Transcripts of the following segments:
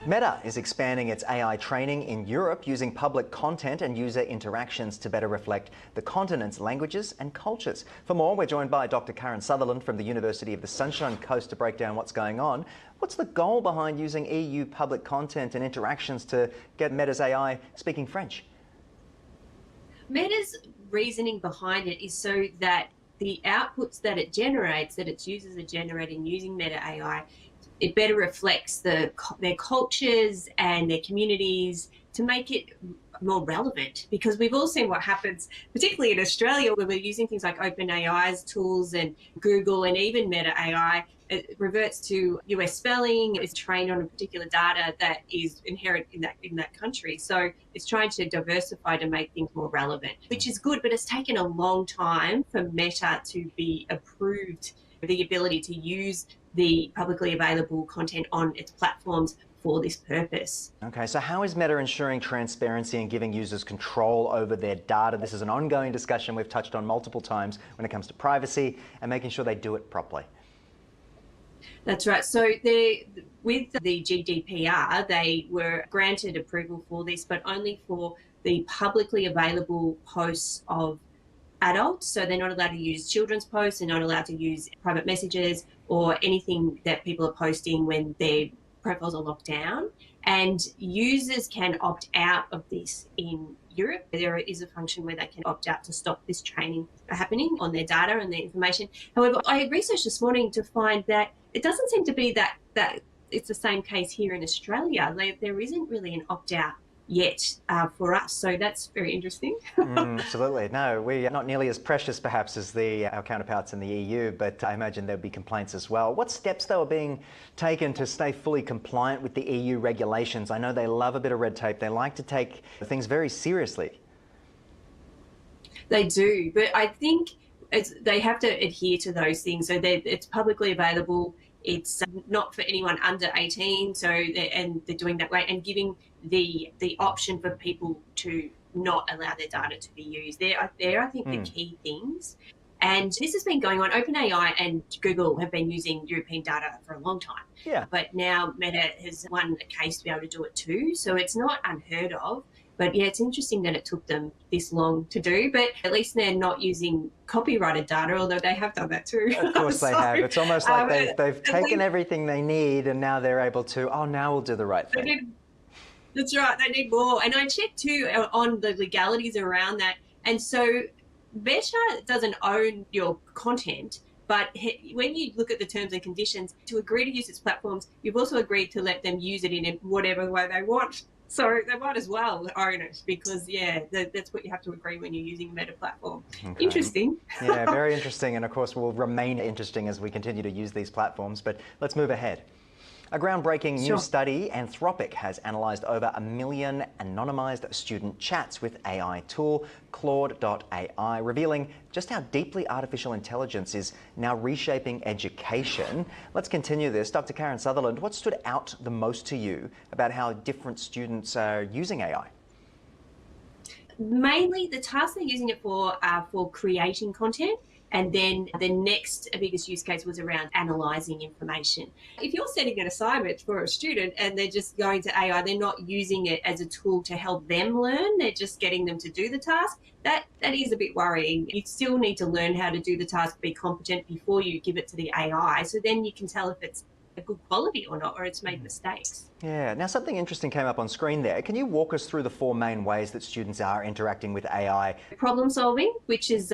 Meta is expanding its AI training in Europe using public content and user interactions to better reflect the continent's languages and cultures. For more, we're joined by Dr. Karen Sutherland from the University of the Sunshine Coast to break down what's going on. What's the goal behind using EU public content and interactions to get Meta's AI speaking French? Meta's reasoning behind it is so that the outputs that it generates, that its users are generating using Meta AI, it better reflects their cultures and their communities to make it more relevant. Because we've all seen what happens, particularly in Australia, where we're using things like OpenAI's tools and Google and even Meta AI. It reverts to US spelling. It's trained on a particular data that is inherent in that country. So it's trying to diversify to make things more relevant, which is good, but it's taken a long time for Meta to be approved the ability to use the publicly available content on its platforms for this purpose. Okay, so how is Meta ensuring transparency and giving users control over their data? This is an ongoing discussion we've touched on multiple times when it comes to privacy and making sure they do it properly. That's right. So with the GDPR, they were granted approval for this, but only for the publicly available posts of adults. So they're not allowed to use children's posts, they're not allowed to use private messages or anything that people are posting when their profiles are locked down. And users can opt out of this in Europe. There is a function where they can opt out to stop this training happening on their data and their information. However, I researched this morning to find that it doesn't seem to be that it's the same case here in Australia. There isn't really an opt-out yet for us, so that's very interesting. Absolutely. No, we are not nearly as precious perhaps as our counterparts in the EU, but I imagine there'll be complaints as well. What steps though are being taken to stay fully compliant with the EU regulations? I know they love a bit of red tape. They like to take things very seriously. They do, but I think they have to adhere to those things. So it's publicly available. It's not for anyone under 18, and they're doing that way and giving the option for people to not allow their data to be used. They're I think, the key things. And this has been going on. OpenAI and Google have been using European data for a long time. Yeah. But now Meta has won a case to be able to do it too. So it's not unheard of. But yeah, it's interesting that it took them this long to do, but at least they're not using copyrighted data, although they have done that too. Of course they have. It's almost like they've taken everything they need and now they're able to, now we'll do the right thing. That's right, they need more. And I checked too on the legalities around that. And so Meta doesn't own your content, but when you look at the terms and conditions, to agree to use its platforms, you've also agreed to let them use it in whatever way they want. So they might as well own it because, that's what you have to agree when you're using a Meta platform. Okay. Interesting. Yeah, very interesting. And of course, will remain interesting as we continue to use these platforms. But let's move ahead. A groundbreaking new study, Anthropic, has analysed over 1 million anonymised student chats with AI tool Claude.ai, revealing just how deeply artificial intelligence is now reshaping education. Let's continue this. Dr. Karen Sutherland, what stood out the most to you about how different students are using AI? Mainly the tasks they're using it for are for creating content. And then the next biggest use case was around analysing information. If you're setting an assignment for a student and they're just going to AI, they're not using it as a tool to help them learn, they're just getting them to do the task, that is a bit worrying. You still need to learn how to do the task, be competent before you give it to the AI. So then you can tell if it's a good quality or not, or it's made mistakes. Yeah, now something interesting came up on screen there. Can you walk us through the 4 main ways that students are interacting with AI? Problem solving, which is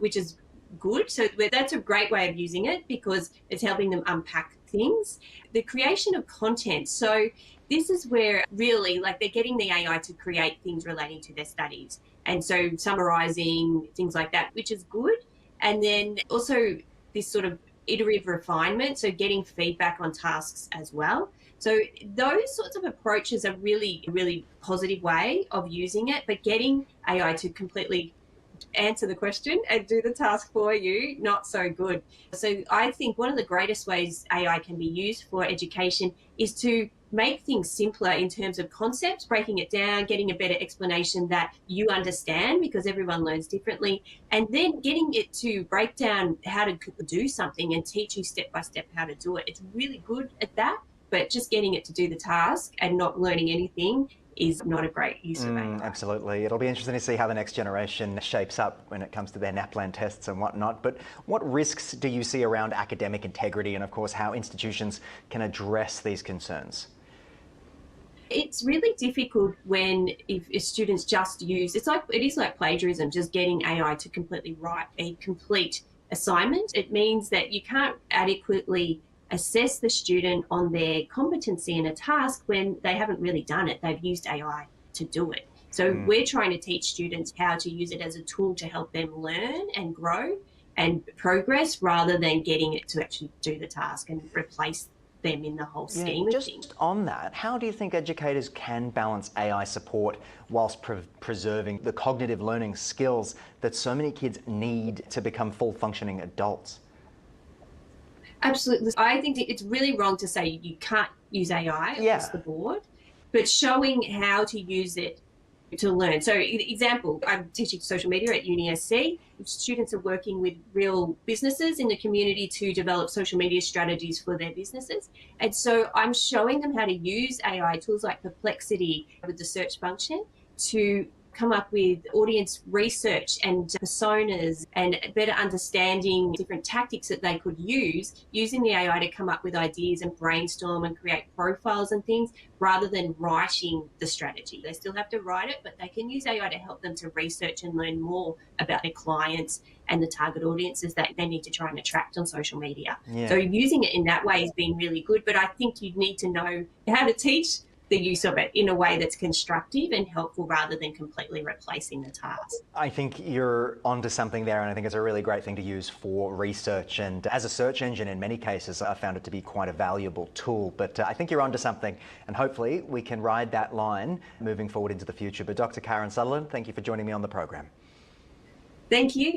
good. So that's a great way of using it because it's helping them unpack things. The creation of content. So this is where really they're getting the AI to create things relating to their studies. And so summarizing things like that, which is good. And then also this sort of iterative refinement. So getting feedback on tasks as well. So those sorts of approaches are really, really positive way of using it, but getting AI to completely answer the question and do the task for you, not so good. So I think one of the greatest ways AI can be used for education is to make things simpler in terms of concepts, breaking it down, getting a better explanation that you understand because everyone learns differently, and then getting it to break down how to do something and teach you step by step how to do it. It's really good at that. but just getting it to do the task and not learning anything is not a great use of AI. Absolutely. It'll be interesting to see how the next generation shapes up when it comes to their NAPLAN tests and whatnot. But what risks do you see around academic integrity and, of course, how institutions can address these concerns? It's really difficult when if students just use, it is like plagiarism, just getting AI to completely write a complete assignment. It means that you can't adequately assess the student on their competency in a task when they haven't really done it. They've used AI to do it. So we're trying to teach students how to use it as a tool to help them learn and grow and progress, rather than getting it to actually do the task and replace them in the whole scheme of things. Just on that, how do you think educators can balance AI support whilst preserving the cognitive learning skills that so many kids need to become full functioning adults? Absolutely. I think it's really wrong to say you can't use AI across the board, but showing how to use it to learn. So, example, I'm teaching social media at UniSC. Students are working with real businesses in the community to develop social media strategies for their businesses. And so I'm showing them how to use AI tools like Perplexity with the search function to come up with audience research and personas and better understanding different tactics that they could use using the AI to come up with ideas and brainstorm and create profiles and things, rather than writing the strategy. They still have to write it, but they can use AI to help them to research and learn more about their clients and the target audiences that they need to try and attract on social media. So using it in that way has been really good, but I think you need to know how to teach the use of it in a way that's constructive and helpful, rather than completely replacing the task. I think you're onto something there, and I think it's a really great thing to use for research. And as a search engine, in many cases, I found it to be quite a valuable tool. But I think you're onto something, and hopefully we can ride that line moving forward into the future. But Dr. Karen Sutherland, thank you for joining me on the program. Thank you.